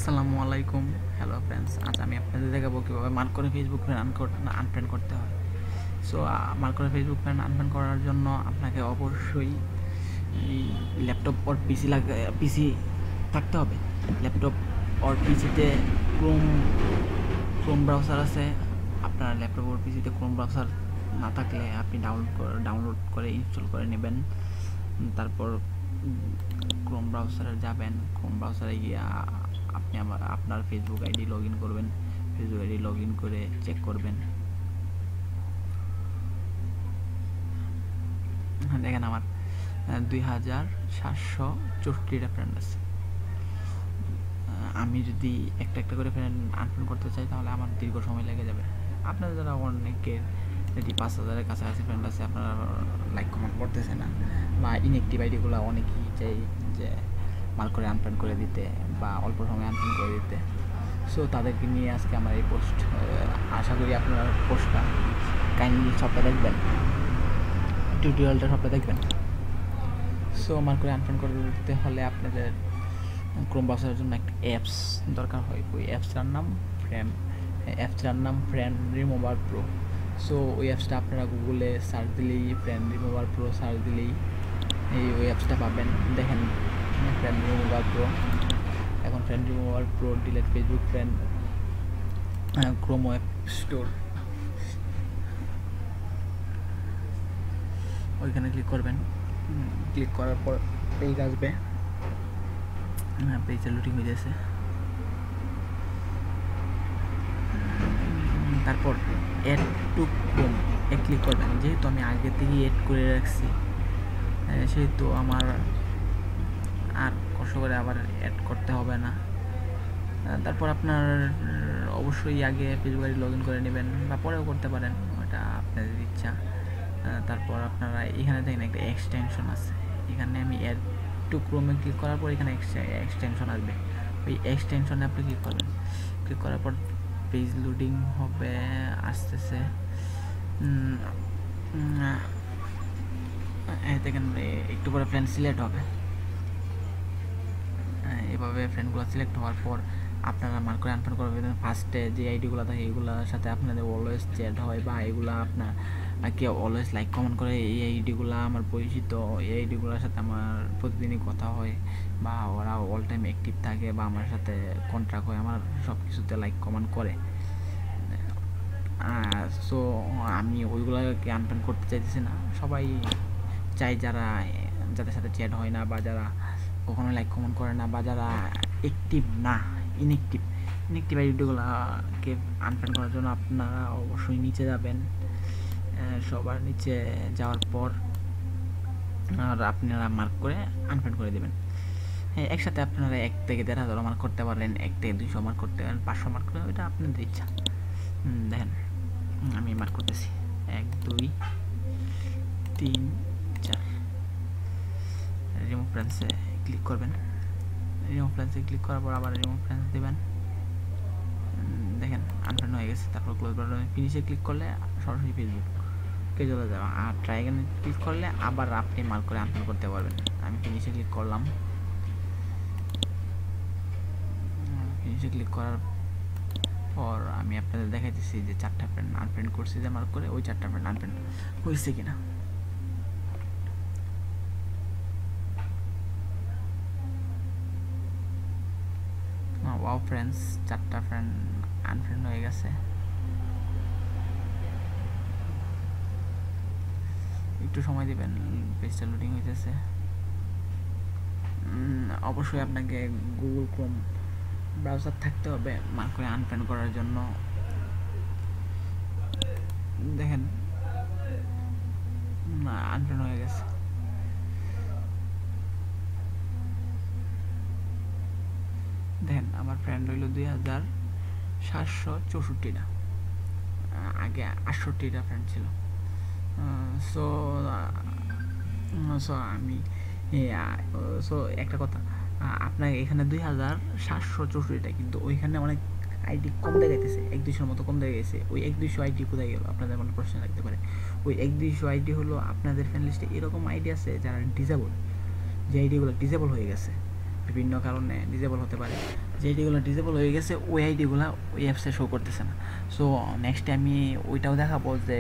আসসালামু আলাইকুম। Hello friends, আজ আমি আপনাদের দেখাবো কীভাবে মার্ক করে ফেসবুক ফ্রেন্ড আনফ্রেন্ড করতে হয়। সো মার্ক করে ফেসবুক ফ্রেন্ড আনফ্রেন্ড করার জন্য আপনাকে অবশ্যই ল্যাপটপ ওর পিসি থাকতে হবে। ল্যাপটপ ওর পিসিতে ক্রোম ক্রোম ব্রাউজার আছে। আপনার ল্যাপটপ ওর পিসিতে ক্রোম ব্রাউজার না থাকলে আপনি ডাউনলোড করে ইনস্টল করে নেবেন। তারপর ক্রোম ব্রাউজারে যাবেন। ক্রোম ব্রাউজারে গিয়ে আপনি আপনার ফেসবুক আইডি লগ ইন করবেন। ফেসবুক আইডি লগ ইন করে চেক করবেন। দেখেন আমার 2764টা ফ্রেন্ড আছে। আমি যদি একটা একটা করে ফ্রেন্ড আনফ্রেন্ড করতে চাই তাহলে আমার দীর্ঘ সময় লেগে যাবে। আপনাদের যারা অনেকের যদি 5000-এর কাছাকাছি ফ্রেন্ড আছে, আপনারা লাইক কমেন্ট করতেছে না বা ইনঅ্যাক্টিভ আইডিগুলো অনেকেই চাই যে মার্ক করে আনফ্রেন্ড করে দিতে বা অল্প সময় আনফ্রেন্ড করে দিতে। সো তাদেরকে নিয়ে আজকে আমার এই পোস্ট। আশা করি আপনারা পোস্টটা কাইন্ডলি সবটা দেখবেন, টিউটোরিয়ালটা সবটা দেখবেন। সো মার্ক করে আনফ্রেন্ড করে দিতে হলে আপনাদের ক্রোম ব্রাউজারের জন্য একটা অ্যাপস দরকার হয়। ওই অ্যাপসটার নাম ফ্রেন্ড রিমুভার প্রো। সো ওই অ্যাপসটা আপনারা গুগলে সার্চ দিলেই ফ্রেন্ড রিমুভার প্রো সার্চ দিলেই ওই অ্যাপসটা পাবেন। দেখেন ফ্রেন্ড রিমুভার প্রো। এখন friend remover pro delete Facebook friend Chrome web store, ওইখানে ক্লিক করবেন। ক্লিক করার পর পেজ আসবে। পেজে লুডিং হয়ে যাচ্ছে। তারপর অ্যাড টু ক্রোম ক্লিক করবেন। যেহেতু আমি আগে থেকেই অ্যাড করে রাখছি, সেহেতু আমার আর কষ্ট করে আবার অ্যাড করতে হবে না। তারপর আপনার অবশ্যই আগে ফেসবুক আইডি লগ ইন করে নেবেন বা পরেও করতে পারেন, ওটা আপনাদের ইচ্ছা। তারপর আপনারা এখানে দেখেন একটা এক্সটেনশন আছে। এখানে আমি অ্যাড টু ক্রোমে ক্লিক করার পর এখানে এক্সটেনশন আসবে। ওই এক্সটেনশনে আপনি ক্লিক করবেন। ক্লিক করার পর পেজ লোডিং হবে, আসতেছে। দেখেন একটু পরে ফ্রেন্ড সিলেক্ট হবে। এভাবে ফ্রেন্ডগুলো সিলেক্ট হওয়ার পর আপনারা মার্ক করে আনফ্রেন্ড করবেন। ফার্স্টে যে আইডিগুলো থাকে এইগুলোর সাথে আপনাদের অলওয়েজ চ্যাট হয় বা এগুলো আপনার কেউ অলওয়েজ লাইক কমেন্ট করে। এই আইডিগুলো আমার পরিচিত, এই আইডিগুলোর সাথে আমার প্রতিদিনই কথা হয় বা ওরা অল টাইম অ্যাক্টিভ থাকে বা আমার সাথে কন্ট্রাক্ট হয়, আমার সব কিছুতে লাইক কমেন্ট করে। সো আমি ওইগুলোকে আনফ্রেন্ড করতে চাইতেছি না। সবাই চাই যাদের সাথে চ্যাট হয় না বা যারা কখনো লাইক কমেন্ট করে না বা যারা অ্যাক্টিভ না, ইনঅ্যাক্টিভ আইডিগুলোকে আনফ্রেন্ড করার জন্য আপনারা অবশ্যই নিচে যাবেন। সবার নিচে যাওয়ার পর আর আপনারা মার্ক করে আনফ্রেন্ড করে দেবেন। হ্যাঁ, একসাথে আপনারা 1 থেকে 1,500 মার্ক করতে পারেন, 1 থেকে 200 মার্ক করতে পারেন, 500 মার্ক করতে পারেন, এটা আপনাদের ইচ্ছা। দেখেন আমি মার্ক করতেছি 1 2 3 4। রিমুভ ফ্রেন্ডসে ক্লিক করবেন। রিমুভ ফ্রেন্ডসে ক্লিক করার পর আবার রিমুভ ফ্রেন্ডস দেবেন। দেখেন আনফ্রেন্ড হয়ে গেছে। তারপর ক্লোজ বাটনে ফিনিশে ক্লিক করলে সরাসরি ফেসবুকে চলে যাবে। আর ট্রাইগনে ক্লিক করলে আবার আপনি মার্ক করে আনফ্রেন্ড করতে পারবেন। আমি ফিনিশে ক্লিক করলাম। ফিনিশে ক্লিক করার পর আমি আপনাদের দেখাইতেছি যে 4টা ফ্রেন্ড আনফ্রেন্ড করছি, যে মার্ক করে ওই 4টা ফ্রেন্ড আনফ্রেন্ড হয়েছে কিনা। ওয়াও ফ্রেন্ডস, 4টা ফ্রেন্ড আনফ্রেন্ড হয়ে গেছে। একটু সময় দিবেন, পেজটা লোডিং হইতেছে। অবশ্যই আপনাকে গুগল ক্রোম ব্রাউজার থাকতে হবে মার্ক করে আনফ্রেন্ড করার জন্য। দেখেন আনফ্রেন্ড হয়ে গেছে। দেখেন আমার ফ্রেন্ড হইল 2764টা, আগে 68টা ফ্রেন্ড ছিল। সো আমি একটা কথা, আপনার এখানে 2764টা, কিন্তু ওইখানে অনেক আইডি কম দেখাইতেছে, 1-200 মতো কম দেখা গেছে। ওই 1-200 আইডি কোথায় গেল আপনাদের মনে প্রশ্ন লাগতে পারে। ওই 1-200 আইডি হলো আপনাদের ফ্রেন্ড লিস্টে এরকম আইডি আছে যারা ডিসেবল, যে আইডিগুলো ডিসেবল হয়ে গেছে, বিভিন্ন কারণে ডিসেবল হতে পারে। যে আইডিগুলো ডিসেবল হয়ে গেছে ওই আইডিগুলো ওই অ্যাপসে শো করতেছে না। সো নেক্সট আমি ওইটাও দেখাবো যে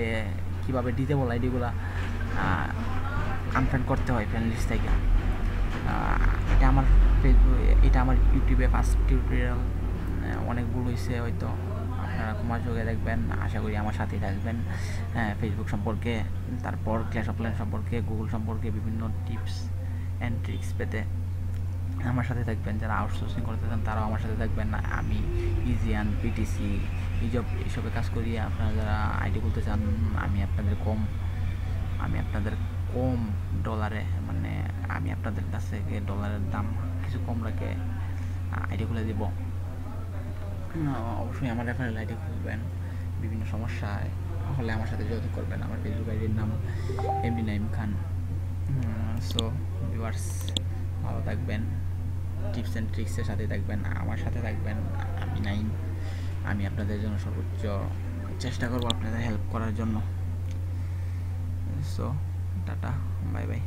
কীভাবে ডিসেবল আইডিগুলো আনফ্রেন্ড করতে হয় ফ্রেন্ড লিস্ট থেকে। এটা আমার ফেসবুক, এটা আমার ইউটিউবে ফার্স্ট টিউটোরিয়াল, অনেক ভুল হয়েছে হয়তো, আপনারা মনোযোগে দেখবেন, আশা করি আমার সাথেই থাকবেন। ফেসবুক সম্পর্কে, তারপর ক্ল্যাশ অফ ক্ল্যান্স সম্পর্কে, গুগল সম্পর্কে বিভিন্ন টিপস অ্যান্ড ট্রিক্স পেতে আমার সাথে থাকবেন। যারা আউটসোর্সিং করতে চান তারাও আমার সাথে থাকবেন। আমি ইজিয়ান, পিটিসি এইসবে কাজ করি। আপনারা যারা আইডি খুলতে চান, আমি আপনাদের কম ডলারে, মানে আমি আপনাদের কাছ থেকে ডলারের দাম কিছু কম রাখে আইডি খুলে দিব। অবশ্যই আমার রেফারেল আইডি খুলবেন। বিভিন্ন সমস্যায় হলে আমার সাথে যোগাযোগ করবেন। আমার ফেসবুক আইডির নাম এমডি নাইম খান। সো ভিউয়ার্স, ভালো থাকবেন, টিপস অ্যান্ড ট্রিক্সের সাথে থাকবেন, আমার সাথে থাকবেন। আমি নাইম, আমি আপনাদের জন্য সর্বোচ্চ চেষ্টা করব আপনাদের হেল্প করার জন্য। So tata, bye bye.